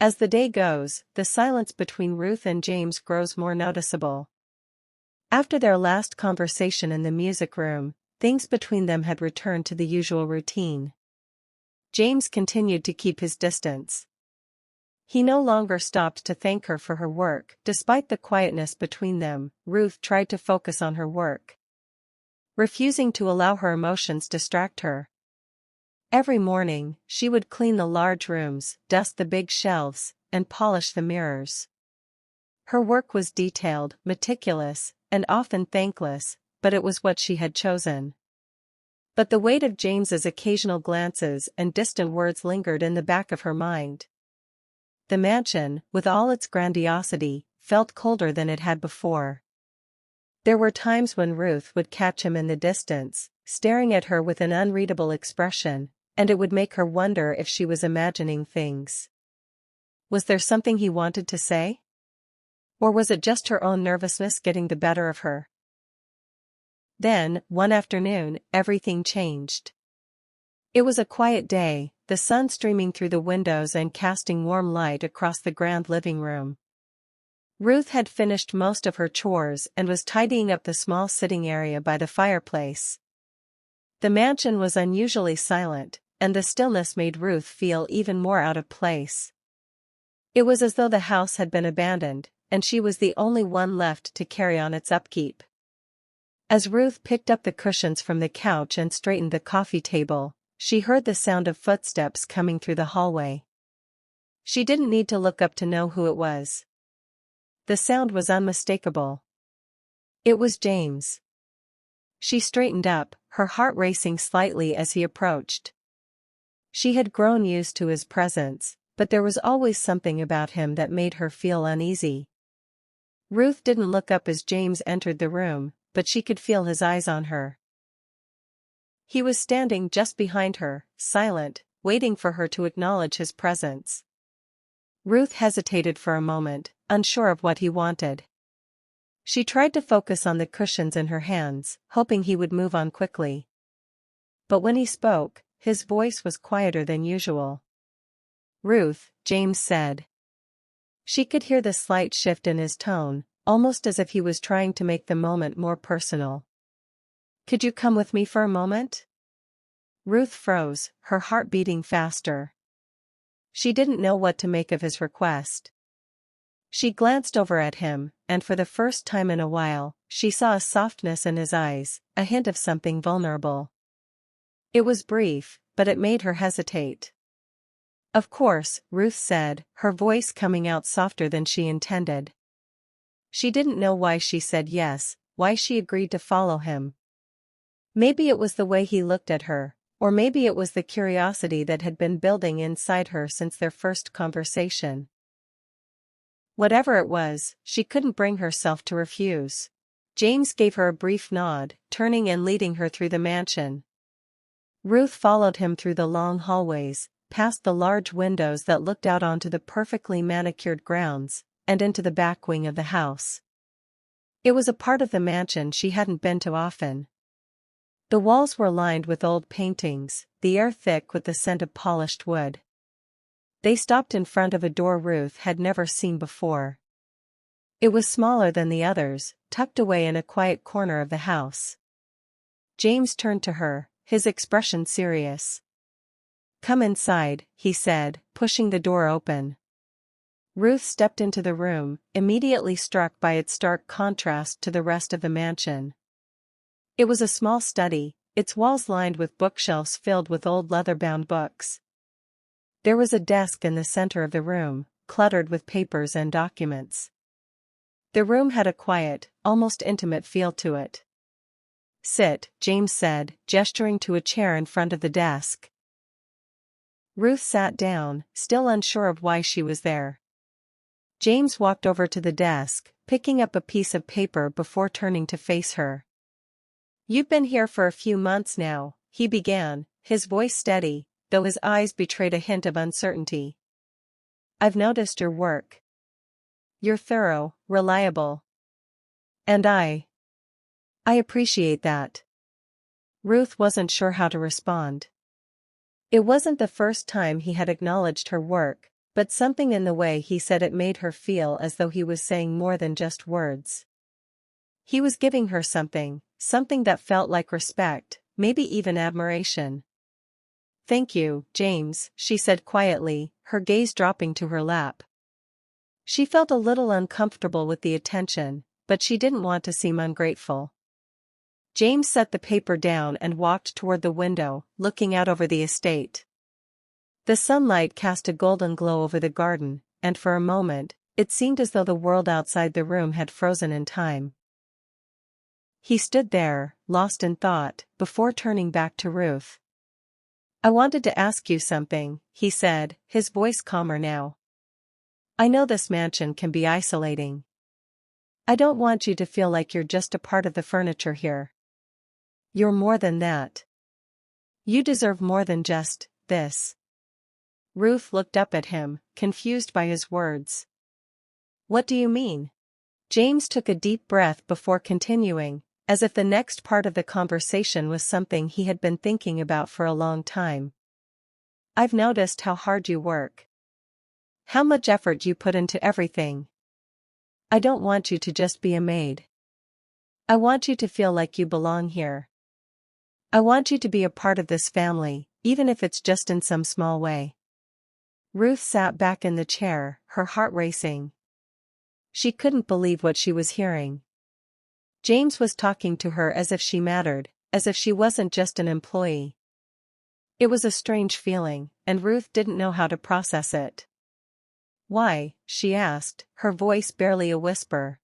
As the day goes, the silence between Ruth and James grows more noticeable. After their last conversation in the music room, things between them had returned to the usual routine. James continued to keep his distance. He no longer stopped to thank her for her work. Despite the quietness between them, Ruth tried to focus on her work, refusing to allow her emotions distract her. Every morning, she would clean the large rooms, dust the big shelves, and polish the mirrors. Her work was detailed, meticulous, and often thankless, but it was what she had chosen. But the weight of James's occasional glances and distant words lingered in the back of her mind. The mansion, with all its grandiosity, felt colder than it had before. There were times when Ruth would catch him in the distance, staring at her with an unreadable expression, and it would make her wonder if she was imagining things. Was there something he wanted to say? Or was it just her own nervousness getting the better of her? Then, one afternoon, everything changed. It was a quiet day, the sun streaming through the windows and casting warm light across the grand living room. Ruth had finished most of her chores and was tidying up the small sitting area by the fireplace. The mansion was unusually silent, and the stillness made Ruth feel even more out of place. It was as though the house had been abandoned, and she was the only one left to carry on its upkeep. As Ruth picked up the cushions from the couch and straightened the coffee table, she heard the sound of footsteps coming through the hallway. She didn't need to look up to know who it was. The sound was unmistakable. It was James. She straightened up, her heart racing slightly as he approached. She had grown used to his presence, but there was always something about him that made her feel uneasy. Ruth didn't look up as James entered the room, but she could feel his eyes on her. He was standing just behind her, silent, waiting for her to acknowledge his presence. Ruth hesitated for a moment, unsure of what he wanted. She tried to focus on the cushions in her hands, hoping he would move on quickly. But when he spoke, his voice was quieter than usual. "Ruth," James said. She could hear the slight shift in his tone, almost as if he was trying to make the moment more personal. "Could you come with me for a moment?" Ruth froze, her heart beating faster. She didn't know what to make of his request. She glanced over at him, and for the first time in a while, she saw a softness in his eyes, a hint of something vulnerable. It was brief, but it made her hesitate. "Of course," Ruth said, her voice coming out softer than she intended. She didn't know why she said yes, why she agreed to follow him. Maybe it was the way he looked at her, or maybe it was the curiosity that had been building inside her since their first conversation. Whatever it was, she couldn't bring herself to refuse. James gave her a brief nod, turning and leading her through the mansion. Ruth followed him through the long hallways, past the large windows that looked out onto the perfectly manicured grounds, and into the back wing of the house. It was a part of the mansion she hadn't been to often. The walls were lined with old paintings, the air thick with the scent of polished wood. They stopped in front of a door Ruth had never seen before. It was smaller than the others, tucked away in a quiet corner of the house. James turned to her, his expression serious. "Come inside," he said, pushing the door open. Ruth stepped into the room, immediately struck by its stark contrast to the rest of the mansion. It was a small study, its walls lined with bookshelves filled with old leather-bound books. There was a desk in the center of the room, cluttered with papers and documents. The room had a quiet, almost intimate feel to it. "Sit," James said, gesturing to a chair in front of the desk. Ruth sat down, still unsure of why she was there. James walked over to the desk, picking up a piece of paper before turning to face her. "You've been here for a few months now," he began, his voice steady, though his eyes betrayed a hint of uncertainty. "I've noticed your work. You're thorough, reliable. And I appreciate that." Ruth wasn't sure how to respond. It wasn't the first time he had acknowledged her work, but something in the way he said it made her feel as though he was saying more than just words. He was giving her something that felt like respect, maybe even admiration. "Thank you, James," she said quietly, her gaze dropping to her lap. She felt a little uncomfortable with the attention, but she didn't want to seem ungrateful. James set the paper down and walked toward the window, looking out over the estate. The sunlight cast a golden glow over the garden, and for a moment, it seemed as though the world outside the room had frozen in time. He stood there, lost in thought, before turning back to Ruth. "I wanted to ask you something," he said, his voice calmer now. "I know this mansion can be isolating. I don't want you to feel like you're just a part of the furniture here. You're more than that. You deserve more than just this." Ruth looked up at him, confused by his words. "What do you mean?" James took a deep breath before continuing, as if the next part of the conversation was something he had been thinking about for a long time. "I've noticed how hard you work. How much effort you put into everything. I don't want you to just be a maid. I want you to feel like you belong here. I want you to be a part of this family, even if it's just in some small way." Ruth sat back in the chair, her heart racing. She couldn't believe what she was hearing. James was talking to her as if she mattered, as if she wasn't just an employee. It was a strange feeling, and Ruth didn't know how to process it. "Why?" she asked, her voice barely a whisper.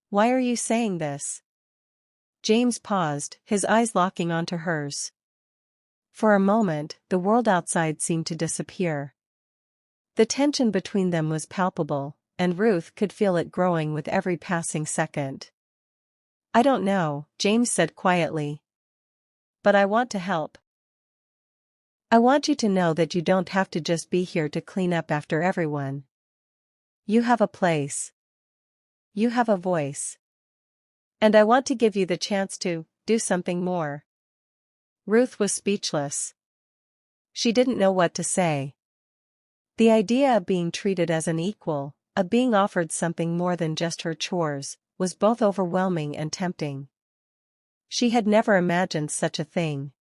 "Why are you saying this?" James paused, his eyes locking onto hers. For a moment, the world outside seemed to disappear. The tension between them was palpable, and Ruth could feel it growing with every passing second. "I don't know," James said quietly. "But I want to help. I want you to know that you don't have to just be here to clean up after everyone. You have a place. You have a voice. And I want to give you the chance to do something more." Ruth was speechless. She didn't know what to say. The idea of being treated as an equal, of being offered something more than just her chores, was both overwhelming and tempting. She had never imagined such a thing.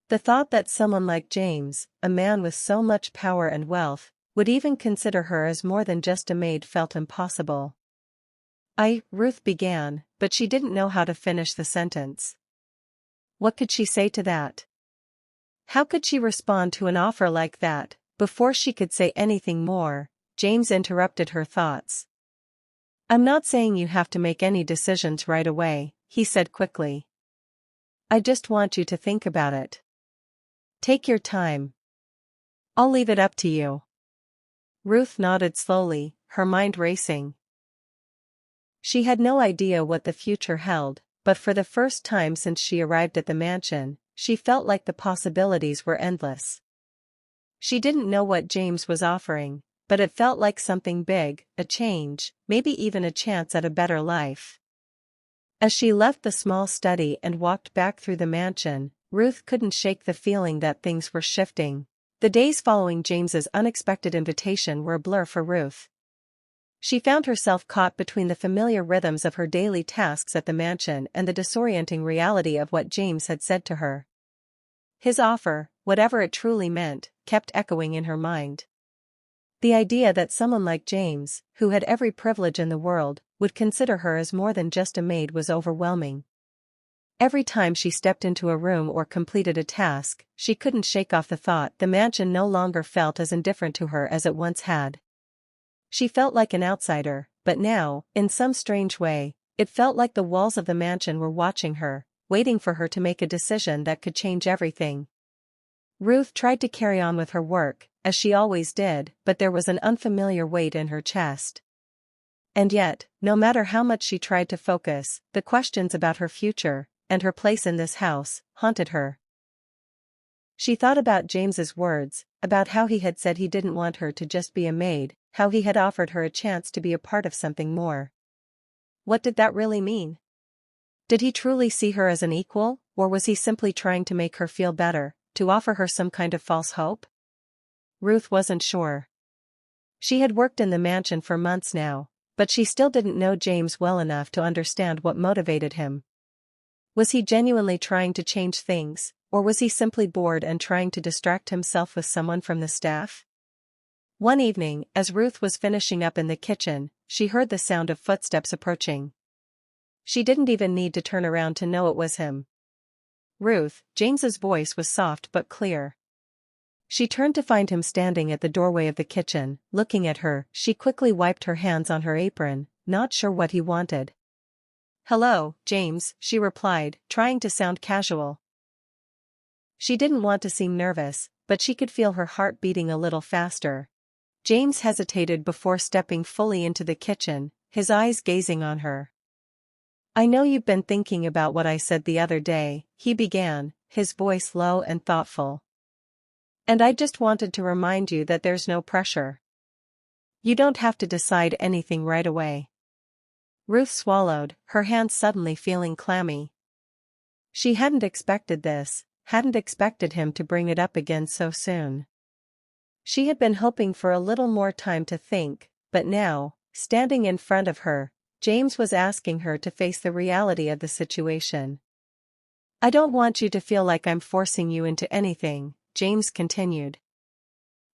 The thought that someone like James, a man with so much power and wealth, would even consider her as more than just a maid felt impossible. Ruth began, but she didn't know how to finish the sentence. What could she say to that? How could she respond to an offer like that? Before she could say anything more, James interrupted her thoughts. "I'm not saying you have to make any decisions right away," he said quickly. "I just want you to think about it. Take your time. I'll leave it up to you." Ruth nodded slowly, her mind racing. She had no idea what the future held, but for the first time since she arrived at the mansion, she felt like the possibilities were endless. She didn't know what James was offering, but it felt like something big, a change, maybe even a chance at a better life. As she left the small study and walked back through the mansion, Ruth couldn't shake the feeling that things were shifting. The days following James's unexpected invitation were a blur for Ruth. She found herself caught between the familiar rhythms of her daily tasks at the mansion and the disorienting reality of what James had said to her. His offer, whatever it truly meant, kept echoing in her mind. The idea that someone like James, who had every privilege in the world, would consider her as more than just a maid was overwhelming. Every time she stepped into a room or completed a task, she couldn't shake off the thought the mansion no longer felt as indifferent to her as it once had. She felt like an outsider, but now, in some strange way, it felt like the walls of the mansion were watching her, waiting for her to make a decision that could change everything. Ruth tried to carry on with her work, as she always did, but there was an unfamiliar weight in her chest. And yet, no matter how much she tried to focus, the questions about her future, and her place in this house, haunted her. She thought about James's words, about how he had said he didn't want her to just be a maid, how he had offered her a chance to be a part of something more. What did that really mean? Did he truly see her as an equal, or was he simply trying to make her feel better, to offer her some kind of false hope? Ruth wasn't sure. She had worked in the mansion for months now, but she still didn't know James well enough to understand what motivated him. Was he genuinely trying to change things, or was he simply bored and trying to distract himself with someone from the staff? One evening, as Ruth was finishing up in the kitchen, she heard the sound of footsteps approaching. She didn't even need to turn around to know it was him. Ruth, James's voice was soft but clear. She turned to find him standing at the doorway of the kitchen, looking at her. She quickly wiped her hands on her apron, not sure what he wanted. "Hello, James," she replied, trying to sound casual. She didn't want to seem nervous, but she could feel her heart beating a little faster. James hesitated before stepping fully into the kitchen, his eyes gazing on her. "I know you've been thinking about what I said the other day," he began, his voice low and thoughtful. "And I just wanted to remind you that there's no pressure. You don't have to decide anything right away." Ruth swallowed, her hands suddenly feeling clammy. She hadn't expected this, hadn't expected him to bring it up again so soon. She had been hoping for a little more time to think, but now, standing in front of her, James was asking her to face the reality of the situation. "I don't want you to feel like I'm forcing you into anything," James continued.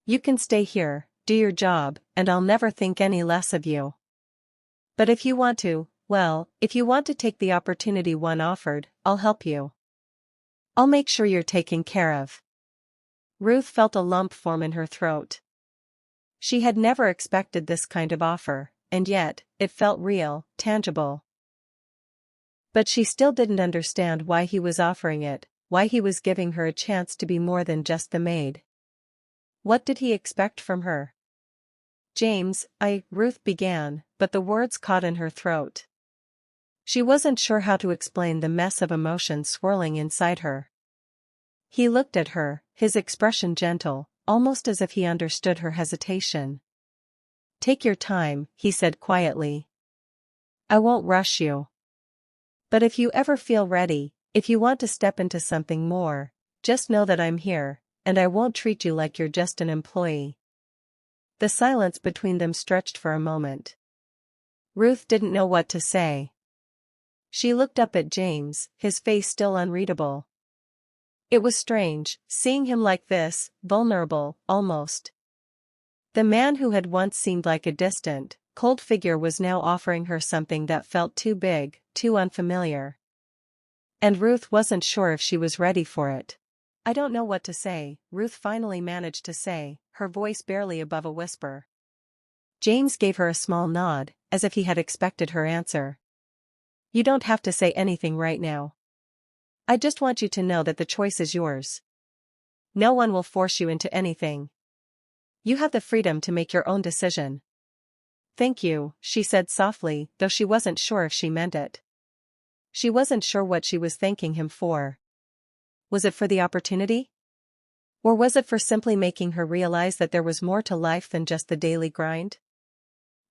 "You can stay here, do your job, and I'll never think any less of you. But if you want to, well, if you want to take the opportunity one offered, I'll help you. I'll make sure you're taken care of." Ruth felt a lump form in her throat. She had never expected this kind of offer, and yet, it felt real, tangible. But she still didn't understand why he was offering it, why he was giving her a chance to be more than just the maid. What did he expect from her? "James, Ruth began, but the words caught in her throat. She wasn't sure how to explain the mess of emotions swirling inside her. He looked at her, his expression gentle, almost as if he understood her hesitation. "Take your time," he said quietly. "I won't rush you. But if you ever feel ready, if you want to step into something more, just know that I'm here, and I won't treat you like you're just an employee." The silence between them stretched for a moment. Ruth didn't know what to say. She looked up at James, his face still unreadable. It was strange, seeing him like this, vulnerable, almost. The man who had once seemed like a distant, cold figure was now offering her something that felt too big, too unfamiliar. And Ruth wasn't sure if she was ready for it. "I don't know what to say," Ruth finally managed to say, her voice barely above a whisper. James gave her a small nod, as if he had expected her answer. "You don't have to say anything right now. I just want you to know that the choice is yours. No one will force you into anything. You have the freedom to make your own decision." "Thank you," she said softly, though she wasn't sure if she meant it. She wasn't sure what she was thanking him for. Was it for the opportunity? Or was it for simply making her realize that there was more to life than just the daily grind?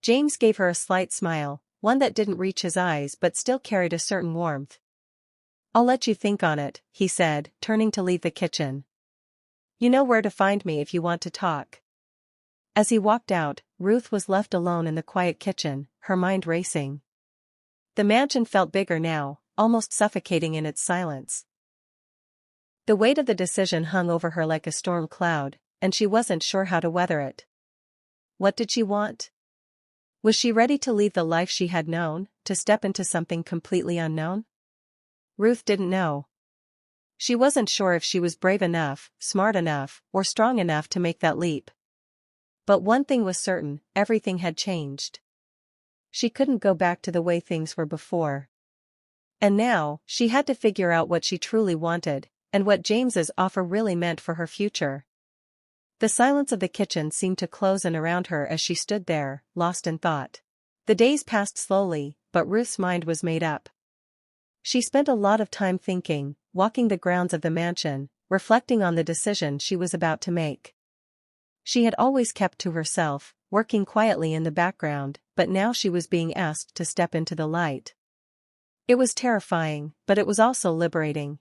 James gave her a slight smile, one that didn't reach his eyes but still carried a certain warmth. "I'll let you think on it," he said, turning to leave the kitchen. "You know where to find me if you want to talk." As he walked out, Ruth was left alone in the quiet kitchen, her mind racing. The mansion felt bigger now, almost suffocating in its silence. The weight of the decision hung over her like a storm cloud, and she wasn't sure how to weather it. What did she want? Was she ready to leave the life she had known, to step into something completely unknown? Ruth didn't know. She wasn't sure if she was brave enough, smart enough, or strong enough to make that leap. But one thing was certain, everything had changed. She couldn't go back to the way things were before. And now, she had to figure out what she truly wanted, and what James's offer really meant for her future. The silence of the kitchen seemed to close in around her as she stood there, lost in thought. The days passed slowly, but Ruth's mind was made up. She spent a lot of time thinking, walking the grounds of the mansion, reflecting on the decision she was about to make. She had always kept to herself, working quietly in the background, but now she was being asked to step into the light. It was terrifying, but it was also liberating.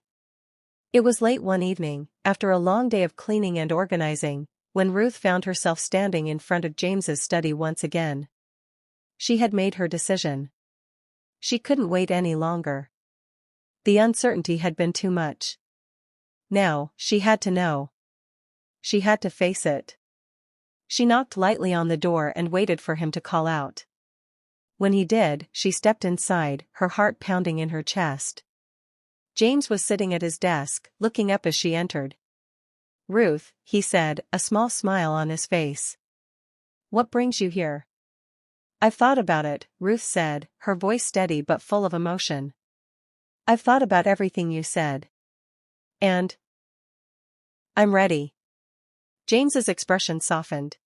It was late one evening, after a long day of cleaning and organizing, when Ruth found herself standing in front of James's study once again. She had made her decision. She couldn't wait any longer. The uncertainty had been too much. Now, she had to know. She had to face it. She knocked lightly on the door and waited for him to call out. When he did, she stepped inside, her heart pounding in her chest. James was sitting at his desk, looking up as she entered. "Ruth," he said, a small smile on his face. "What brings you here?" "I've thought about it," Ruth said, her voice steady but full of emotion. "I've thought about everything you said. And I'm ready." James's expression softened.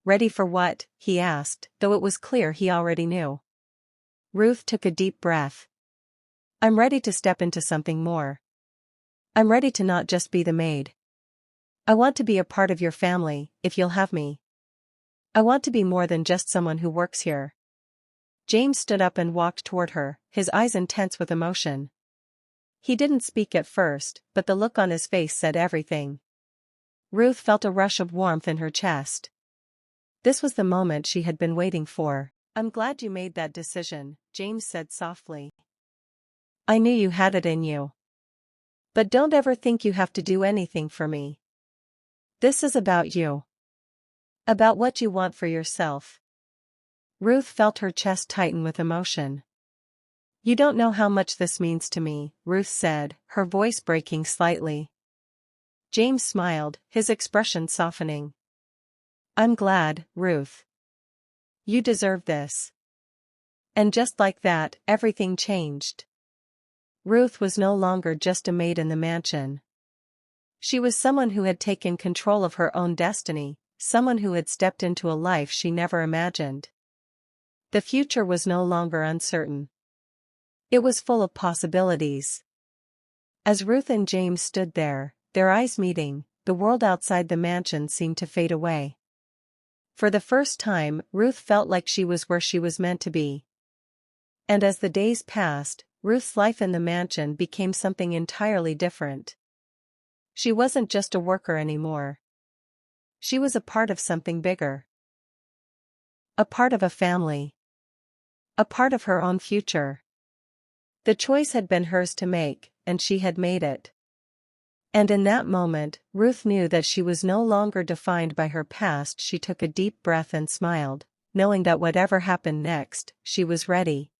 "Ready for what?" he asked, though it was clear he already knew. Ruth took a deep breath. "I'm ready to step into something more. I'm ready to not just be the maid. I want to be a part of your family, if you'll have me. I want to be more than just someone who works here." James stood up and walked toward her, his eyes intense with emotion. He didn't speak at first, but the look on his face said everything. Ruth felt a rush of warmth in her chest. This was the moment she had been waiting for. "I'm glad you made that decision," James said softly. "I knew you had it in you. But don't ever think you have to do anything for me. This is about you. About what you want for yourself." Ruth felt her chest tighten with emotion. "You don't know how much this means to me," Ruth said, her voice breaking slightly. James smiled, his expression softening. "I'm glad, Ruth. You deserve this." And just like that, everything changed. Ruth was no longer just a maid in the mansion. She was someone who had taken control of her own destiny, someone who had stepped into a life she never imagined. The future was no longer uncertain. It was full of possibilities. As Ruth and James stood there, their eyes meeting, the world outside the mansion seemed to fade away. For the first time, Ruth felt like she was where she was meant to be. And as the days passed, Ruth's life in the mansion became something entirely different. She wasn't just a worker anymore. She was a part of something bigger. A part of a family. A part of her own future. The choice had been hers to make, and she had made it. And in that moment, Ruth knew that she was no longer defined by her past. She took a deep breath and smiled, knowing that whatever happened next, she was ready.